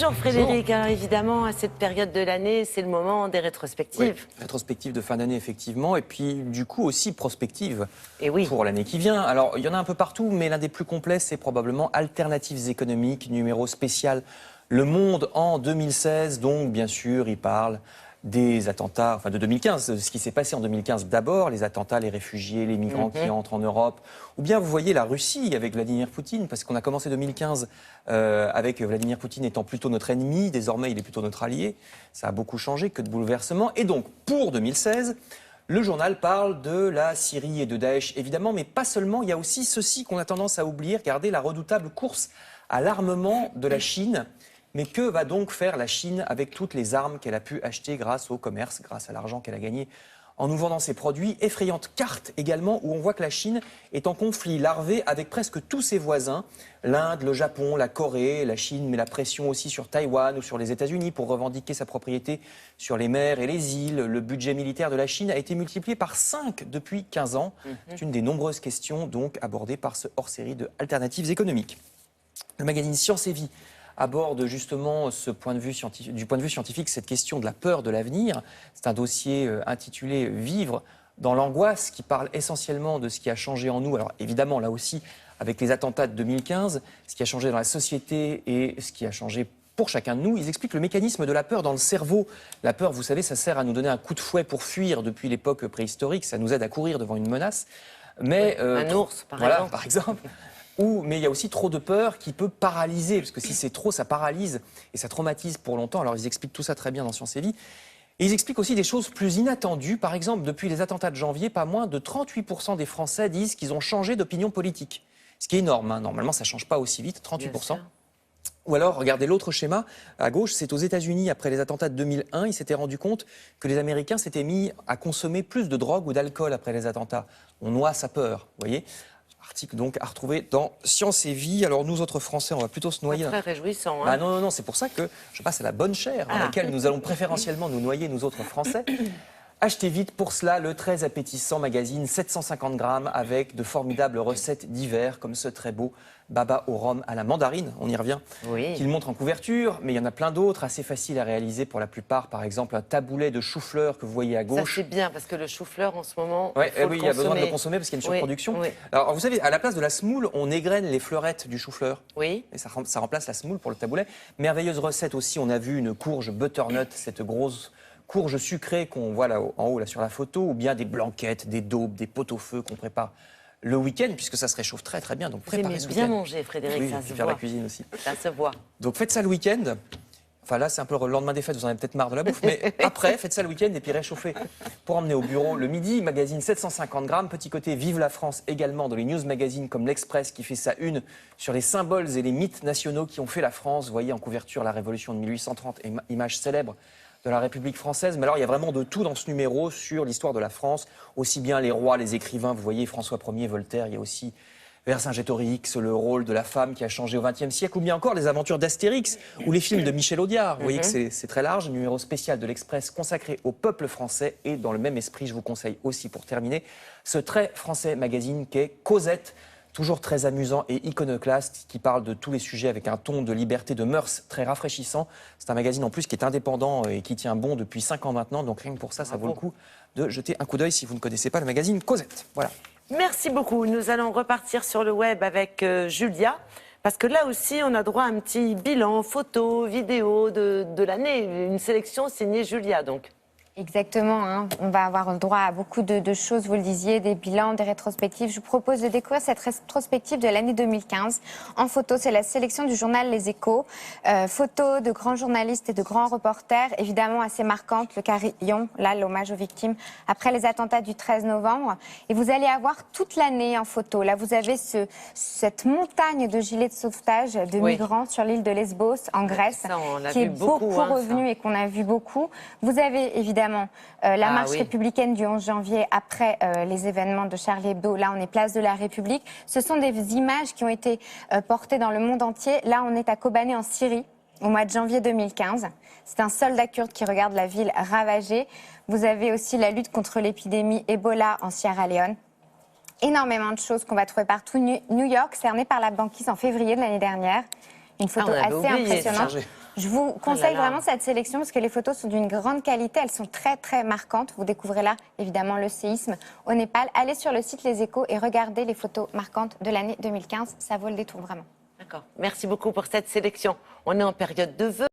Bonjour Frédéric, alors, évidemment à cette période de l'année, c'est le moment des rétrospectives. Oui, rétrospective de fin d'année effectivement, et puis du coup aussi prospective Et pour l'année qui vient. Alors il y en a un peu partout, mais l'un des plus complets c'est probablement Alternatives économiques, numéro spécial Le Monde en 2016, donc bien sûr il parle des attentats, enfin de 2015, ce qui s'est passé en 2015 d'abord, les attentats, les réfugiés, les migrants qui entrent en Europe, ou bien vous voyez la Russie avec Vladimir Poutine, parce qu'on a commencé 2015 avec Vladimir Poutine étant plutôt notre ennemi, désormais il est plutôt notre allié, ça a beaucoup changé, que de bouleversements, et donc pour 2016, le journal parle de la Syrie et de Daesh, évidemment, mais pas seulement, il y a aussi ceci qu'on a tendance à oublier, regardez la redoutable course à l'armement de la Chine. Mais que va donc faire la Chine avec toutes les armes qu'elle a pu acheter grâce au commerce, grâce à l'argent qu'elle a gagné en nous vendant ses produits? Effrayante carte également où on voit que la Chine est en conflit larvé avec presque tous ses voisins, l'Inde, le Japon, la Corée. La Chine met la pression aussi sur Taïwan ou sur les États-Unis pour revendiquer sa propriété sur les mers et les îles. Le budget militaire de la Chine a été multiplié par 5 depuis 15 ans. C'est une des nombreuses questions donc abordées par ce hors-série de Alternatives économiques. Le magazine Science et Vie aborde justement du point de vue scientifique cette question de la peur de l'avenir. C'est un dossier intitulé « Vivre dans l'angoisse » qui parle essentiellement de ce qui a changé en nous. Alors évidemment, là aussi, avec les attentats de 2015, ce qui a changé dans la société et ce qui a changé pour chacun de nous. Ils expliquent le mécanisme de la peur dans le cerveau. La peur, vous savez, ça sert à nous donner un coup de fouet pour fuir depuis l'époque préhistorique. Ça nous aide à courir devant une menace. Mais, un ours, par exemple. Mais il y a aussi trop de peur qui peut paralyser, parce que si c'est trop, ça paralyse et ça traumatise pour longtemps. Alors ils expliquent tout ça très bien dans Science et Vie. Et ils expliquent aussi des choses plus inattendues. Par exemple, depuis les attentats de janvier, pas moins de 38% des Français disent qu'ils ont changé d'opinion politique. Ce qui est énorme, hein. Normalement ça ne change pas aussi vite, 38%. Ou alors, regardez l'autre schéma, à gauche, c'est aux États-Unis, après les attentats de 2001, ils s'étaient rendus compte que les Américains s'étaient mis à consommer plus de drogue ou d'alcool après les attentats. On noie sa peur, vous voyez. Article donc à retrouver dans Science et Vie. Alors nous autres Français, on va plutôt se noyer. Très réjouissant. Hein. Non, c'est pour ça que je passe à la bonne chair dans laquelle nous allons préférentiellement nous noyer, nous autres Français. Achetez vite pour cela le très appétissant magazine 750 grammes avec de formidables recettes d'hiver comme ce très beau baba au rhum à la mandarine, on y revient, qu'il montre en couverture, mais il y en a plein d'autres, assez faciles à réaliser pour la plupart. Par exemple, un taboulet de chou-fleur que vous voyez à gauche. Ça c'est bien parce que le chou-fleur en ce moment, oui, il y a besoin de le consommer parce qu'il y a une surproduction. Alors vous savez, à la place de la semoule, on égrène les fleurettes du chou-fleur. Oui. Et ça remplace la semoule pour le taboulet. Merveilleuse recette aussi, on a vu une courge butternut, cette grosse courge sucrée qu'on voit là en haut là, sur la photo, ou bien des blanquettes, des daubes, des pot-au-feu qu'on prépare le week-end, puisque ça se réchauffe très très bien. Donc préparez ce week-end. Bien manger, Frédéric, oui, ça se faire voit. La cuisine aussi. Ça se voit. Donc faites ça le week-end. Enfin là, c'est un peu le lendemain des fêtes, vous en avez peut-être marre de la bouffe, mais après, faites ça le week-end et puis réchauffez pour emmener au bureau le midi. Magazine 750 grammes, petit côté Vive la France également dans les news magazines comme l'Express qui fait sa une sur les symboles et les mythes nationaux qui ont fait la France. Vous voyez en couverture la Révolution de 1830, image célèbre de la République française. Mais alors, il y a vraiment de tout dans ce numéro sur l'histoire de la France, aussi bien les rois, les écrivains, vous voyez François Ier, Voltaire, il y a aussi Vercingétorix, le rôle de la femme qui a changé au XXe siècle, ou bien encore les aventures d'Astérix ou les films de Michel Audiard. Vous voyez que c'est très large, un numéro spécial de l'Express consacré au peuple français. Et dans le même esprit, je vous conseille aussi, pour terminer, ce très français magazine qu'est Cosette, toujours très amusant et iconoclaste, qui parle de tous les sujets avec un ton de liberté, de mœurs très rafraîchissant. C'est un magazine en plus qui est indépendant et qui tient bon depuis 5 ans maintenant, donc rien que pour ça, ça vaut le coup de jeter un coup d'œil si vous ne connaissez pas le magazine Cosette. Voilà. Merci beaucoup. Nous allons repartir sur le web avec Julia, parce que là aussi, on a droit à un petit bilan, photo, vidéo de l'année, une sélection signée Julia, donc. Exactement, hein. On va avoir le droit à beaucoup de choses, vous le disiez, des bilans, des rétrospectives. Je vous propose de découvrir cette rétrospective de l'année 2015. En photo, c'est la sélection du journal Les Échos. Photos de grands journalistes et de grands reporters, évidemment assez marquantes. Le carillon, là, l'hommage aux victimes, après les attentats du 13 novembre. Et vous allez avoir toute l'année en photo. Là, vous avez cette montagne de gilets de sauvetage de migrants sur l'île de Lesbos, en Grèce, qui est beaucoup revenue et qu'on a vu beaucoup. Vous avez évidemment la marche républicaine du 11 janvier après les événements de Charlie Hebdo. Là, on est place de la République. Ce sont des images qui ont été portées dans le monde entier. Là, on est à Kobané en Syrie au mois de janvier 2015. C'est un soldat kurde qui regarde la ville ravagée. Vous avez aussi la lutte contre l'épidémie Ebola en Sierra Leone. Énormément de choses qu'on va trouver partout. New York, cerné par la banquise en février de l'année dernière. Une photo on avait assez oublié ça. impressionnante. Je vous conseille là là. vraiment cette sélection parce que les photos sont d'une grande qualité. Elles sont très, très marquantes. Vous découvrez là, évidemment, le séisme au Népal. Allez sur le site Les Échos et regardez les photos marquantes de l'année 2015. Ça vaut le détour, vraiment. D'accord. Merci beaucoup pour cette sélection. On est en période de vœux.